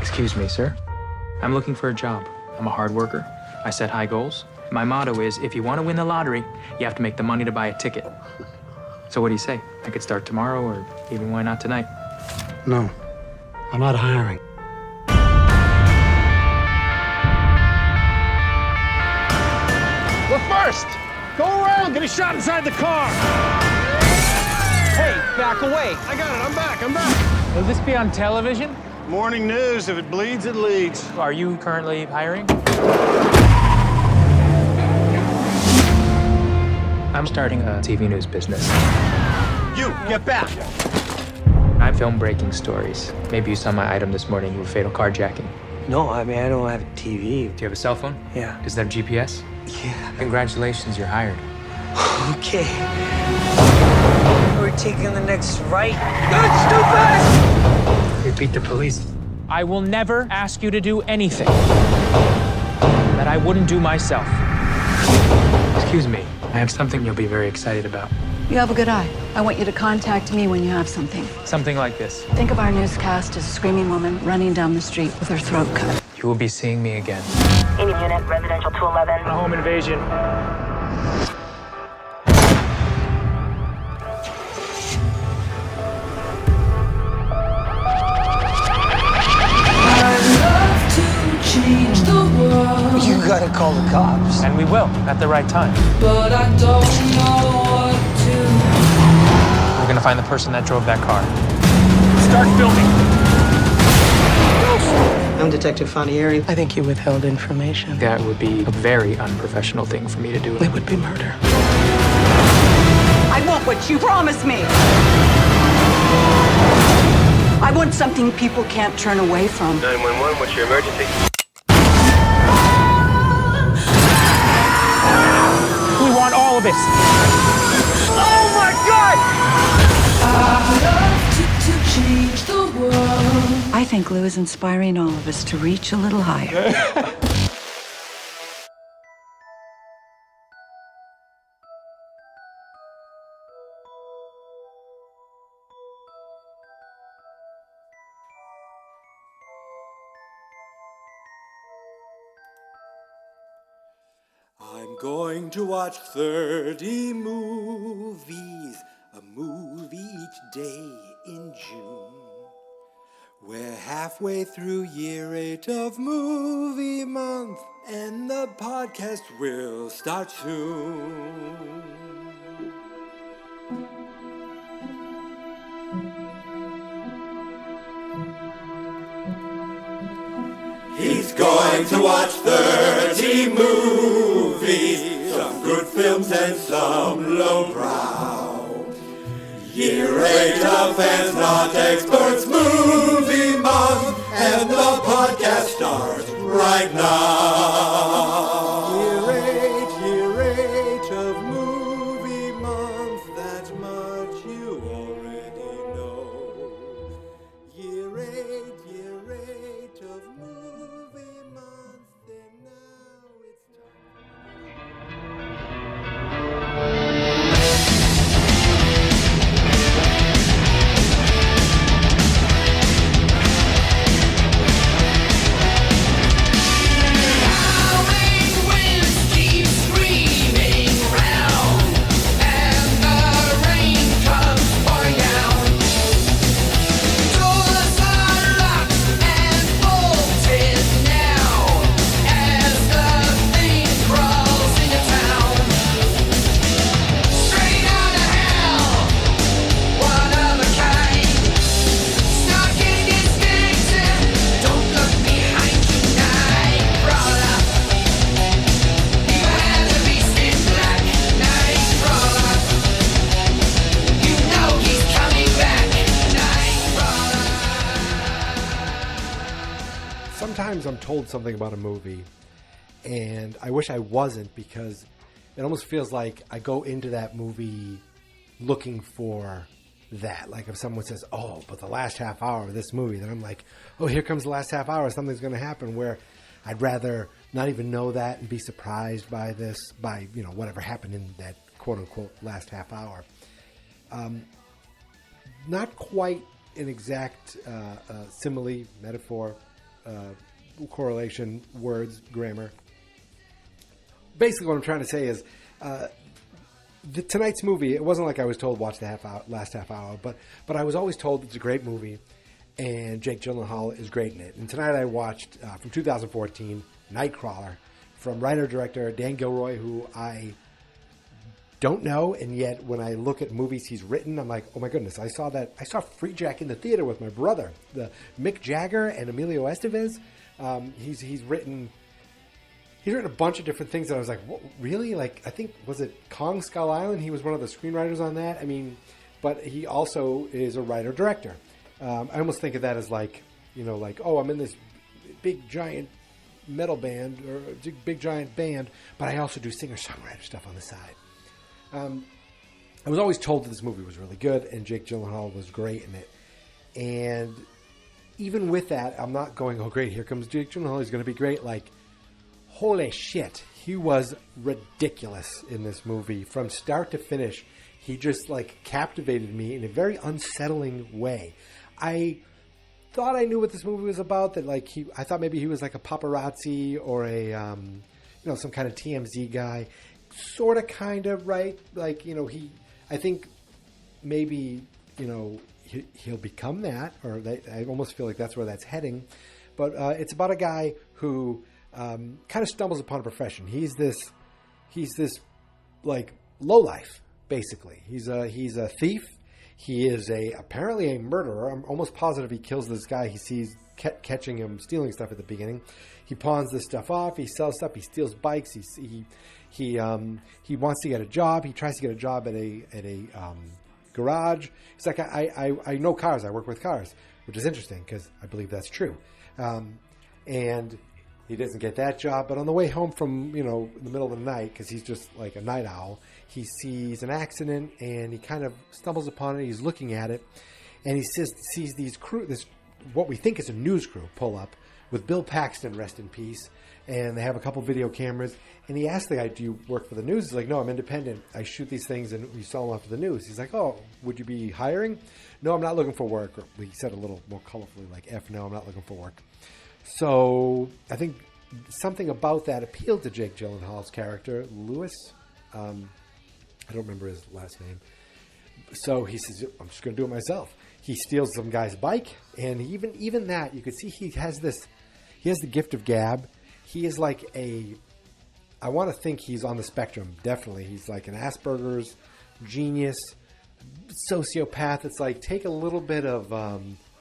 Excuse me, sir. I'm looking for a job. I'm a hard worker. I set high goals. My motto is, if you want to win the lottery, you have to make the money to buy a ticket. So what do you say? I could start tomorrow, or even why not tonight? No, I'm not hiring. We're first! Go around, get a shot inside the car! Hey, back away! I got it, I'm back! Will this be on television? Morning news, if it bleeds, it leads. Are you currently hiring? I'm starting a TV news business. You, get back! I film breaking stories. Maybe you saw my item this morning with fatal carjacking. No, I mean, I don't have a TV. Do you have a cell phone? Yeah. Does it have GPS? Yeah. Congratulations, you're hired. Okay. We're taking the next right. Good, stupid! Repeat the police. I will never ask you to do anything that I wouldn't do myself. Excuse me. I have something you'll be very excited about. You have a good eye. I want you to contact me when you have something. Something like this. Think of our newscast as a screaming woman running down the street with her throat cut. You will be seeing me again. Any unit, residential 211. A home invasion. You gotta call the cops. And we will, at the right time. But I don't know what to. We're gonna find the person that drove that car. Start filming. I'm Detective Fanieri. I think you withheld information. That would be a very unprofessional thing for me to do. It would be murder. I want what you promised me. I want something people can't turn away from. 911, what's your emergency? We want all of it. Oh my God! To change the world. I think Lou is inspiring all of us to reach a little higher. I'm going to watch 30 movies, a movie each day in June. We're halfway through year 8 of movie month, and the podcast will start soon. He's going to watch 30 movies, some good films and some lowbrow. Year 8 of fans, not experts, movie month, and the podcast starts right now. Year 8 of movie month, that much you already know. Year 8 of movie month, and now it's time. Sometimes I'm told something about a movie, and I wish I wasn't, because it almost feels like I go into that movie looking for that. Like if someone says, oh, but the last half hour of this movie, then I'm like, oh, here comes the last half hour. Something's going to happen, where I'd rather not even know that and be surprised by this, by, you know, whatever happened in that quote-unquote last half hour. Not quite an exact simile, metaphor, correlation, words, grammar. Basically, what I'm trying to say is tonight's movie, it wasn't like I was told watch the last half hour, but I was always told it's a great movie, and Jake Gyllenhaal is great in it. And tonight I watched, from 2014, Nightcrawler, from writer-director Dan Gilroy, who I don't know, and yet when I look at movies he's written, I'm like, oh my goodness, I saw Free Jack in the theater with my brother, the Mick Jagger and Emilio Estevez. He's written a bunch of different things that I was like, what, really? Like, I think, was it Kong Skull Island? He was one of the screenwriters on that. I mean, but he also is a writer-director. I almost think of that as like, oh, I'm in this big giant metal band or a big giant band, but I also do singer-songwriter stuff on the side. I was always told that this movie was really good and Jake Gyllenhaal was great in it. And even with that, I'm not going, oh great, here comes Jake Gyllenhaal, he's going to be great. Like, holy shit, he was ridiculous in this movie. From start to finish, he just like captivated me in a very unsettling way. I thought I knew what this movie was about, that like I thought maybe he was like a paparazzi or a, some kind of TMZ guy. Sort of, kind of, right? Like, I think maybe, he'll become that, or I almost feel like that's where that's heading. But it's about a guy who kind of stumbles upon a profession. He's this like lowlife, basically. He's a thief. He is apparently a murderer. I'm almost positive he kills this guy he sees catching him stealing stuff at the beginning. He pawns this stuff off. He sells stuff. He steals bikes. He wants to get a job. He tries to get a job at a garage. He's like, I know cars. I work with cars, which is interesting because I believe that's true. And he doesn't get that job. But on the way home from, the middle of the night, because he's just like a night owl, he sees an accident and he kind of stumbles upon it. He's looking at it and he sees this what we think is a news crew pull up with Bill Paxton, rest in peace. And they have a couple video cameras. And he asked the guy, do you work for the news? He's like, no, I'm independent. I shoot these things and we sell them off to the news. He's like, oh, would you be hiring? No, I'm not looking for work. Or he said a little more colorfully, like, no, I'm not looking for work. So I think something about that appealed to Jake Gyllenhaal's character, Lewis. I don't remember his last name. So he says, I'm just going to do it myself. He steals some guy's bike. And even that, you could see he has the gift of gab. He is like I want to think he's on the spectrum, definitely. He's like an Asperger's genius, sociopath. It's like take a little bit of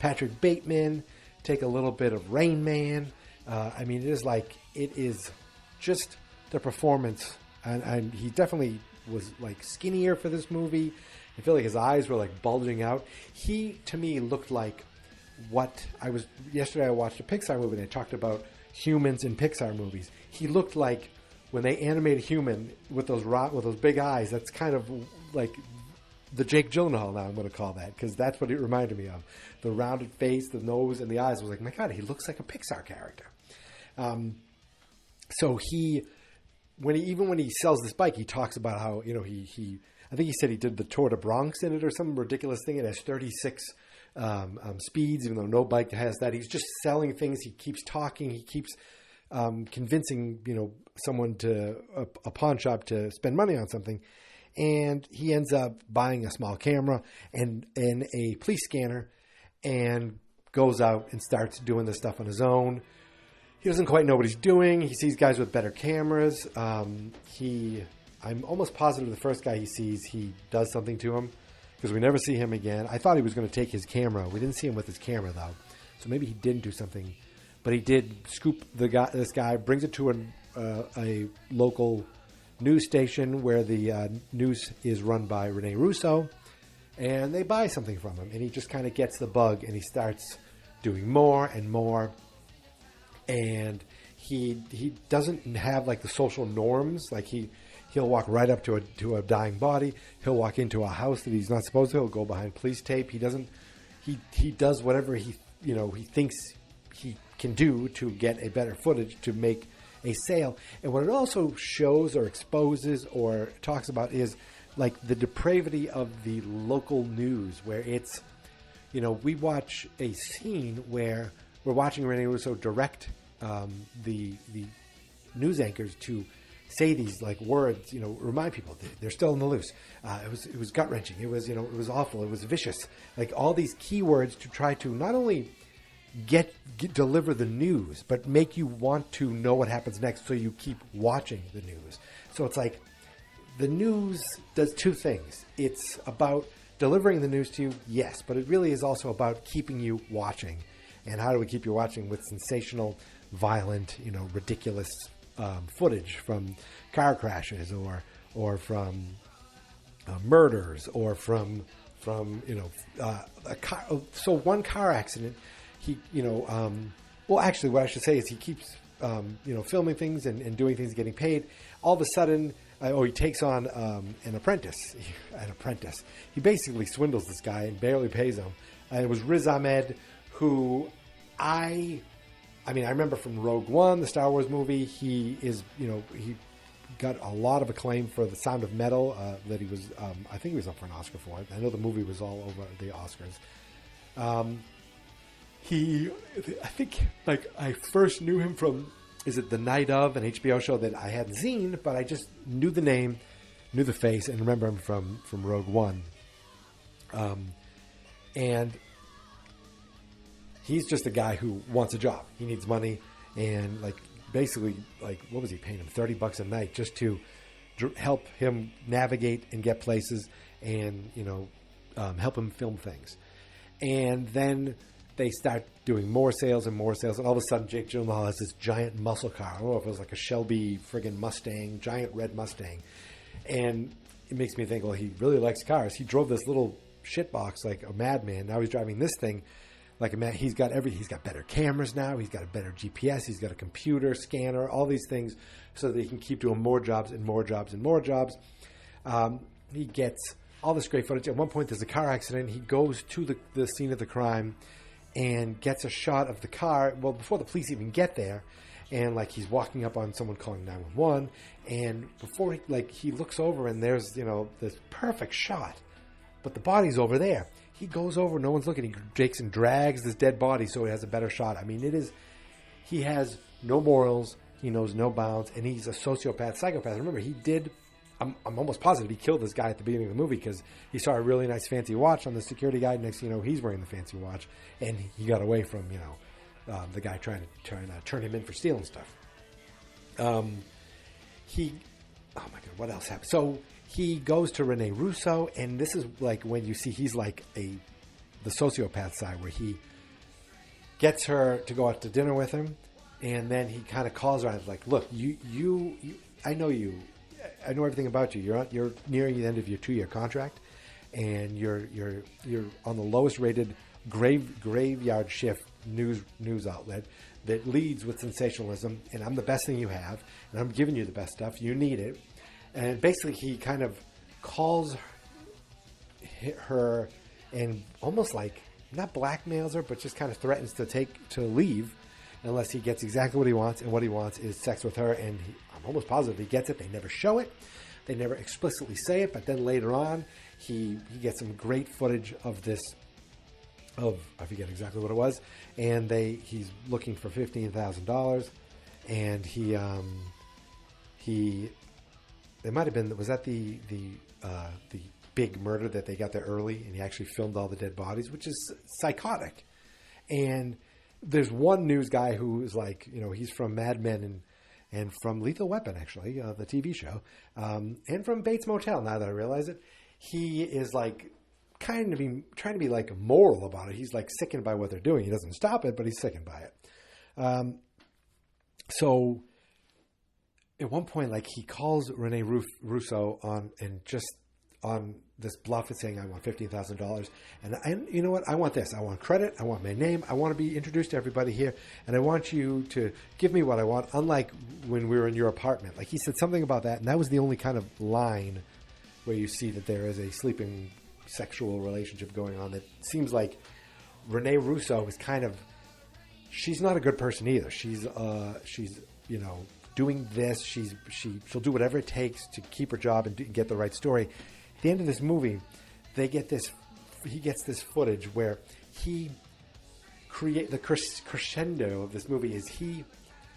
Patrick Bateman, take a little bit of Rain Man. It is just the performance. And he definitely was like skinnier for this movie. I feel like his eyes were like bulging out. He, to me, looked like yesterday I watched a Pixar movie and they talked about humans in Pixar movies. He looked like when they animate a human with those big eyes. That's kind of like the Jake Gyllenhaal now, I'm going to call that, because that's what it reminded me of. The rounded face, the nose, and the eyes. I was like, my God, he looks like a Pixar character. So when he sells this bike, he talks about how I think he said he did the Tour de Bronx in it or some ridiculous thing. It has 36 speeds, even though no bike has that. He's just selling things. He keeps talking. He keeps convincing someone to a pawn shop to spend money on something, and he ends up buying a small camera and a police scanner, and goes out and starts doing this stuff on his own. He doesn't quite know what he's doing. He sees guys with better cameras. I'm almost positive the first guy he sees, he does something to him, because we never see him again. I thought he was going to take his camera. We didn't see him with his camera, though. So maybe he didn't do something. But he did scoop this guy, brings it to a local news station where the news is run by Rene Russo. And they buy something from him. And he just kind of gets the bug, and he starts doing more and more. And he doesn't have, like, the social norms. Like, he'll walk right up to a dying body. He'll walk into a house that he's not supposed to. He'll go behind police tape. He does whatever he thinks he can do to get a better footage to make a sale. And what it also shows or exposes or talks about is like the depravity of the local news, where it's, we watch a scene where we're watching Rene Russo direct the news anchors to say these like words, remind people they're still in the loose. It was gut wrenching. It was, it was awful. It was vicious. Like all these keywords to try to not only deliver the news, but make you want to know what happens next, so you keep watching the news. So it's like the news does two things. It's about delivering the news to you, yes, but it really is also about keeping you watching. And how do we keep you watching? With sensational, violent, ridiculous footage from car crashes or from murders or from a car. So one car accident, well, actually, what I should say is he keeps filming things and doing things, getting paid. All of a sudden, he takes on an apprentice. He basically swindles this guy and barely pays him. And it was Riz Ahmed, who I remember from Rogue One, the Star Wars movie. He got a lot of acclaim for The Sound of Metal. That he was, I think he was up for an Oscar for it. I know the movie was all over the Oscars. I first knew him from, is it The Night Of, an HBO show that I hadn't seen, but I just knew the name, knew the face, and remember him from Rogue One. And he's just a guy who wants a job. He needs money, and basically, what was he paying him? $30 a night just to help him navigate and get places, and help him film things. And then they start doing more sales, and all of a sudden Jake Gyllenhaal has this giant muscle car. I don't know if it was like a Shelby friggin' Mustang, giant red Mustang. And it makes me think, well, he really likes cars. He drove this little shitbox like a madman. Now he's driving this thing like a man. He's got better cameras now. He's got a better GPS. He's got a computer scanner, all these things, so that he can keep doing more jobs and more jobs and more jobs. He gets all this great footage. At one point, there's a car accident. He goes to the scene of the crime and gets a shot of the car, well, before the police even get there, and he's walking up on someone calling 911, and before he looks over, and there's this perfect shot, but the body's over there. He goes over, no one's looking. He takes and drags this dead body so he has a better shot. I mean, he has no morals, he knows no bounds, and he's a sociopath, psychopath. Remember, I'm almost positive he killed this guy at the beginning of the movie, because he saw a really nice fancy watch on the security guy. Next thing you know, he's wearing the fancy watch, and he got away from the guy trying to turn him in for stealing stuff. Oh my God, what else happened? So he goes to Rene Russo, and this is when you see he's the sociopath side, where he gets her to go out to dinner with him, and then he kind of calls her and is like, "Look, you, I know you." I know everything about you. You're nearing the end of your 2-year contract, and you're on the lowest rated graveyard shift news outlet that leads with sensationalism. And I'm the best thing you have, and I'm giving you the best stuff. You need it. And basically, he kind of calls her and almost not blackmails her, but just kind of threatens to leave unless he gets exactly what he wants. And what he wants is sex with her, and I'm almost positive he gets it. They never show it. They never explicitly say it, but then later on, he gets some great footage of this, I forget exactly what it was, and he's looking for $15,000, and they might have been, was that the big murder that they got there early, and he actually filmed all the dead bodies, which is psychotic. And there's one news guy who is he's from Mad Men and from Lethal Weapon, actually, the TV show, and from Bates Motel, now that I realize it. He is trying to be moral about it. He's sickened by what they're doing. He doesn't stop it, but he's sickened by it. So at one point, he calls Rene Russo on this bluff and saying, "I want $15,000, and you know what? I want this. I want credit. I want my name. I want to be introduced to everybody here, and I want you to give me what I want." Unlike when we were in your apartment, he said something about that, and that was the only kind of line where you see that there is a sleeping sexual relationship going on. That seems like Rene Russo is she's not a good person either. She's doing this. She'll do whatever it takes to keep her job and get the right story. At the end of this movie, he gets this footage where he create the crescendo of this movie is he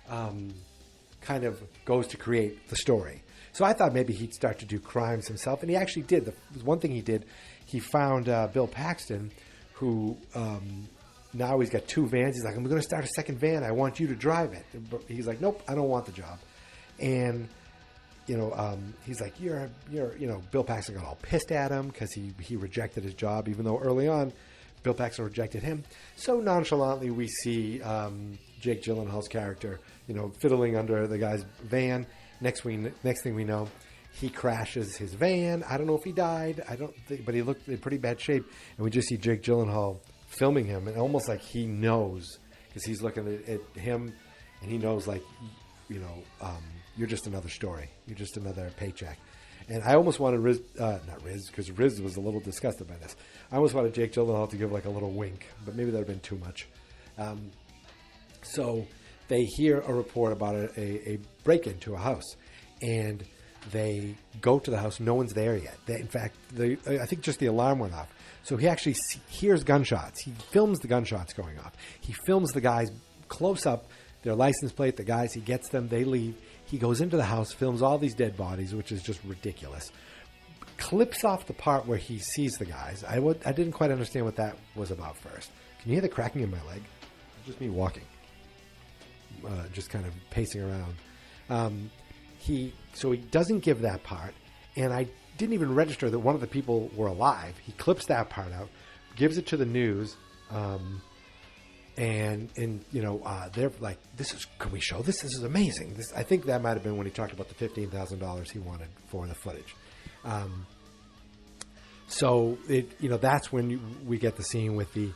kind of goes to create the story. So I thought maybe he'd start to do crimes himself, and he actually did. The one thing he did, he found Bill Paxton, who now he's got 2 vans. He's like, I'm going to start a second van. I want you to drive it. But he's like, nope, I don't want the job. And he's like, Bill Paxton got all pissed at him because he rejected his job, even though early on Bill Paxton rejected him. So nonchalantly, we see Jake Gyllenhaal's character, fiddling under the guy's van. Next thing we know, he crashes his van. I don't know if he died. I don't think, but he looked in pretty bad shape. And we just see Jake Gyllenhaal filming him, and almost like he knows, because he's looking at him, and he knows, like, you're just another story. You're just another paycheck. And I almost wanted not Riz, because Riz was a little disgusted by this. I almost wanted Jake Gyllenhaal to give like a little wink, but maybe that would have been too much. So they hear a report about a break-in to a house, and they go to the house. No one's there yet. In fact, I think just the alarm went off. So he actually hears gunshots. He films the gunshots going off. He films the guys close up, their license plate, the guys. He gets them. They leave. He goes into the house, films all these dead bodies, which is just ridiculous. Clips off the part where he sees the guys. I didn't quite understand what that was about first. Can you hear the cracking in my leg? It's just me walking. Just kind of pacing around. So he doesn't give that part, and I didn't even register that one of the people were alive. He clips that part out, gives it to the news, and they're like, can we show this? This is amazing. I think that might have been when he talked about the $15,000 he wanted for the footage. So that's when we get the scene with the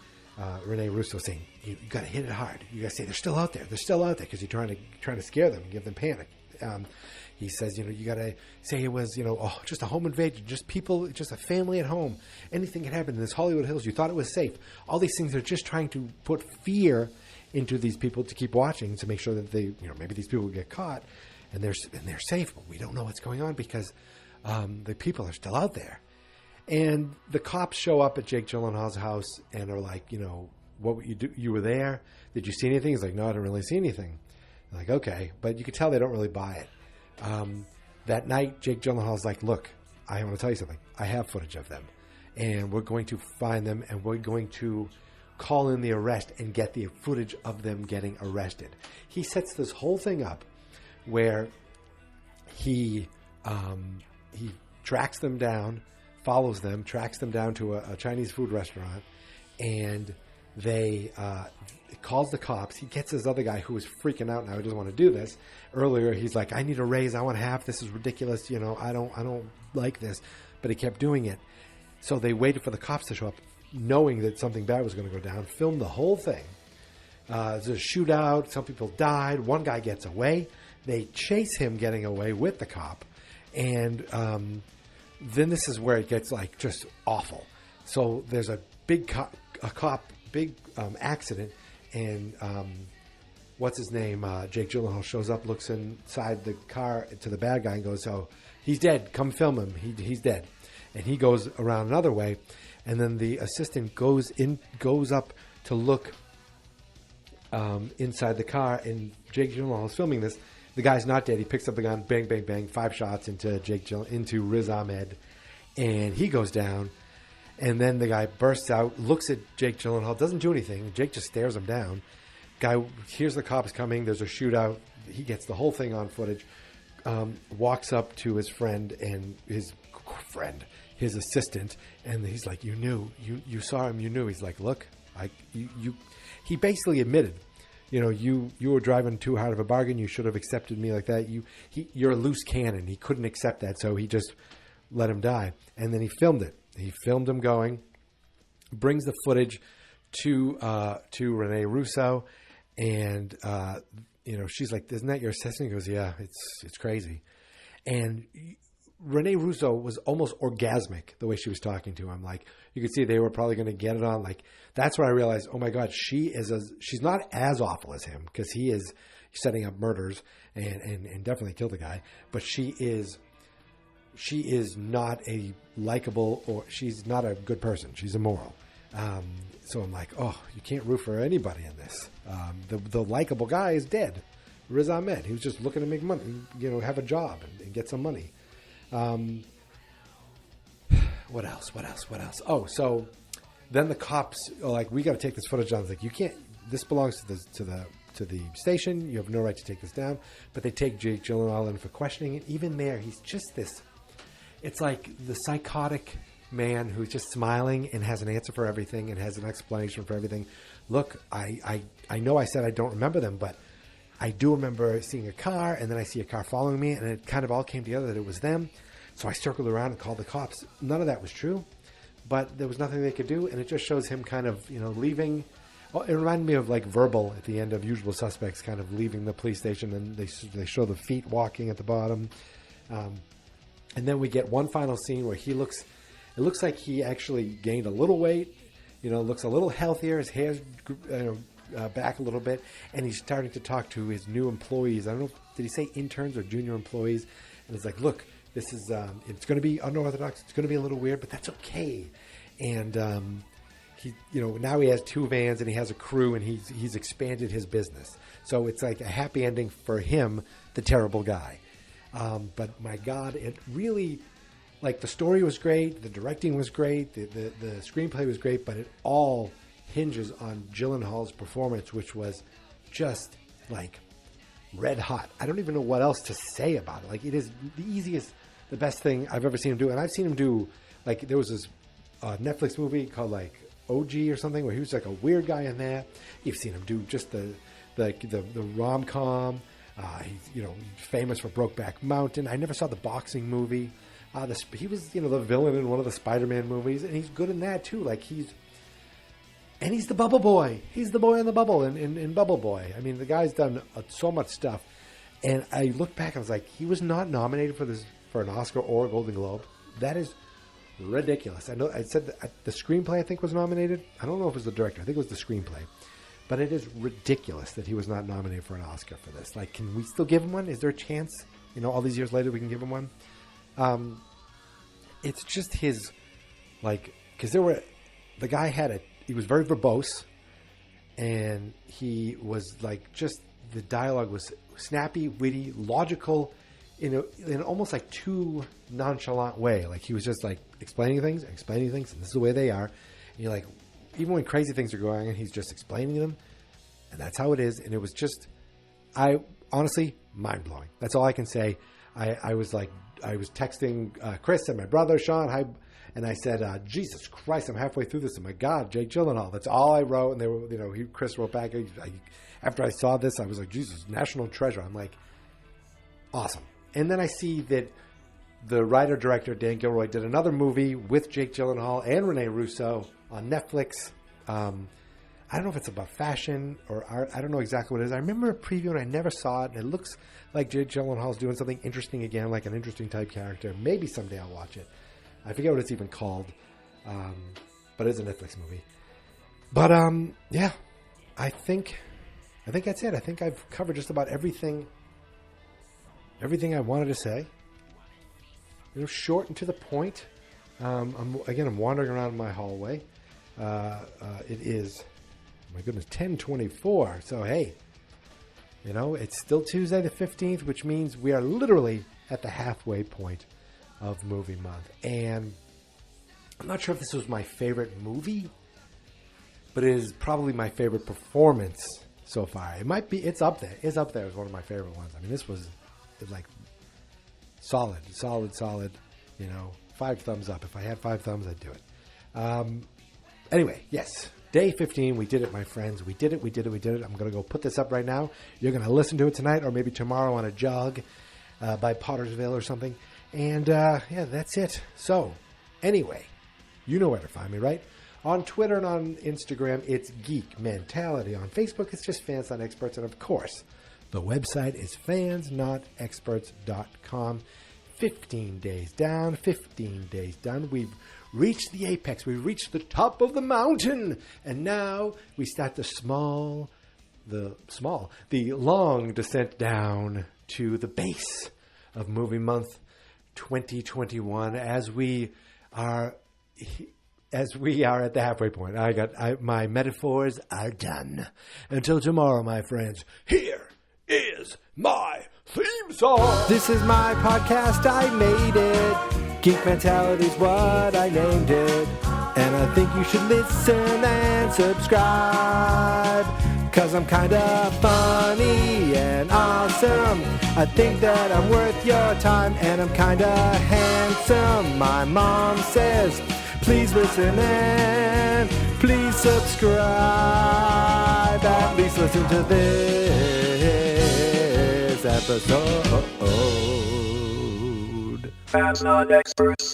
Rene Russo saying, you got to hit it hard. You got to say they're still out there. They're still out there, because you're trying to scare them and give them panic. He says, you got to say it was, just a home invasion, just people, just a family at home. Anything can happen in this Hollywood Hills. You thought it was safe. All these things are just trying to put fear into these people to keep watching, to make sure that they, maybe these people get caught and they're safe, but we don't know what's going on because the people are still out there. And the cops show up at Jake Gyllenhaal's house and are like, what would you do? You were there? Did you see anything? He's like, no, I didn't really see anything. They're like, okay. But you could tell they don't really buy it. That night, Jake Gyllenhaal's like, look, I want to tell you something. I have footage of them. And we're going to find them, and we're going to call in the arrest and get the footage of them getting arrested. He sets this whole thing up where he tracks them down, follows them, tracks them down to a Chinese food restaurant, and they calls the cops. He gets this other guy who is freaking out now. He doesn't want to do this. Earlier, he's like, I need a raise. I want half. This is ridiculous. I don't like this. But he kept doing it. So they waited for the cops to show up, knowing that something bad was going to go down, filmed the whole thing. There's a shootout. Some people died. One guy gets away. They chase him getting away with the cop. And then this is where it gets like just awful. So there's a big accident, and what's his name? Jake Gyllenhaal shows up, looks inside the car to the bad guy, and goes, "Oh, he's dead. Come film him. He's dead." And he goes around another way, and then the assistant goes up to look inside the car, and Jake Gyllenhaal is filming this. The guy's not dead. He picks up the gun, bang, bang, bang, 5 shots into Riz Ahmed, and he goes down. And then the guy bursts out, looks at Jake Gyllenhaal, doesn't do anything. Jake just stares him down. Guy hears the cops coming. There's a shootout. He gets the whole thing on footage. Walks up to his friend and his assistant, and he's like, "You knew. You saw him. You knew." He's like, "Look, He basically admitted, you were driving too hard of a bargain. You should have accepted me like that. You're a loose cannon. He couldn't accept that, so he just let him die. And then he filmed it. He filmed him going, brings the footage to Rene Russo, and she's like, "Isn't that your assistant?" He goes, "Yeah, it's crazy." And Rene Russo was almost orgasmic the way she was talking to him. Like, you could see they were probably going to get it on. Like, that's where I realized, oh my God, she's not as awful as him, because he is setting up murders and definitely killed a guy. But she is not a likable, or she's not a good person. She's immoral. So I'm like, oh, you can't root for anybody in this. The likable guy is dead. Riz Ahmed. He was just looking to make money, have a job and get some money. What else? Oh, so then the cops are like, we got to take this footage down. It's like, you can't. This belongs to the station. You have no right to take this down. But they take Jake Gyllenhaal in for questioning. And even there, he's just this. It's like the psychotic man who's just smiling and has an answer for everything and has an explanation for everything. Look, I know I said I don't remember them, but I do remember seeing a car, and then I see a car following me, and it kind of all came together that it was them. So I circled around and called the cops. None of that was true, but there was nothing they could do, and it just shows him kind of, leaving. Oh, it reminded me of like Verbal at the end of Usual Suspects, kind of leaving the police station, and they show the feet walking at the bottom. And then we get one final scene where it looks like he actually gained a little weight, looks a little healthier. His hair's back a little bit, and he's starting to talk to his new employees. I don't know, did he say interns or junior employees? And it's like, look, this is, it's going to be unorthodox. It's going to be a little weird, but that's okay. And he, now he has 2 vans and he has a crew, and he's expanded his business. So it's like a happy ending for him, the terrible guy. But my God, it really, like, the story was great, the directing was great, the screenplay was great, but it all hinges on Gyllenhaal's performance, which was just like red hot. I don't even know what else to say about it. Like, it is the best thing I've ever seen him do. And I've seen him do, like, there was this Netflix movie called like OG or something where he was like a weird guy in that. You've seen him do just the rom-com. He's famous for Brokeback Mountain. I never saw the boxing movie. He was the villain in one of the Spider-Man movies, and he's good in that too. Like, he's the Bubble Boy. He's the boy in the bubble in Bubble Boy. I mean, the guy's done so much stuff. And I look back and I was like, he was not nominated for an Oscar or a Golden Globe. That is ridiculous. I know I said the screenplay I think was nominated. I don't know if it was the director. I think it was the screenplay. But it is ridiculous that he was not nominated for an Oscar for this. Like, can we still give him one? Is there a chance, all these years later we can give him one? It's just his, like, because the guy he was very verbose, and he was like, just, the dialogue was snappy, witty, logical, in almost like too nonchalant way. Like, he was just like explaining things, and this is the way they are. And you're like, even when crazy things are going on, he's just explaining them, and that's how it is. And it was just, honestly, mind-blowing. That's all I can say. I was texting Chris and my brother, Sean, and I said, Jesus Christ, I'm halfway through this, and my God, Jake Gyllenhaal. That's all I wrote, and they were, Chris wrote back. After I saw this, I was like, Jesus, national treasure. I'm like, awesome. And then I see that the writer-director, Dan Gilroy, did another movie with Jake Gyllenhaal and Rene Russo on Netflix. I don't know if it's about fashion or art. I don't know exactly what it is. I remember a preview and I never saw it. And it looks like Jake Gyllenhaal's doing something interesting again, like an interesting type character. Maybe someday I'll watch it. I forget what it's even called. But it's a Netflix movie. But, yeah, I think that's it. I think I've covered just about everything I wanted to say. Short and to the point. I'm wandering around my hallway. It is, my goodness, 10:24. So, hey, it's still Tuesday the 15th, which means we are literally at the halfway point of movie month. And I'm not sure if this was my favorite movie, but it is probably my favorite performance so far. It might be, it's up there. It's up there as one of my favorite ones. I mean, this was like solid. 5 thumbs up. If I had 5 thumbs, I'd do it. Anyway, yes. Day 15. We did it, my friends. We did it. I'm going to go put this up right now. You're going to listen to it tonight or maybe tomorrow on a jog by Pottersville or something. And, yeah, that's it. So, anyway, you know where to find me, right? On Twitter and on Instagram, it's Geek Mentality. On Facebook, it's just Fans Not Experts. And, of course, the website is fansnotexperts.com. 15 days down, 15 days done. We've reached the apex. We've reached the top of the mountain. And now we start the long descent down to the base of Movie Month 2021 as we are as we are at the halfway point. My metaphors are done. Until tomorrow, my friends, here is my theme song. This is my podcast, I made it. Geek Mentality's what I named it. And I think you should listen and subscribe. 'Cause I'm kinda funny and awesome. I think that I'm worth your time, and I'm kinda handsome. My mom says, please listen and please subscribe. At least listen to this episode. Fans not experts.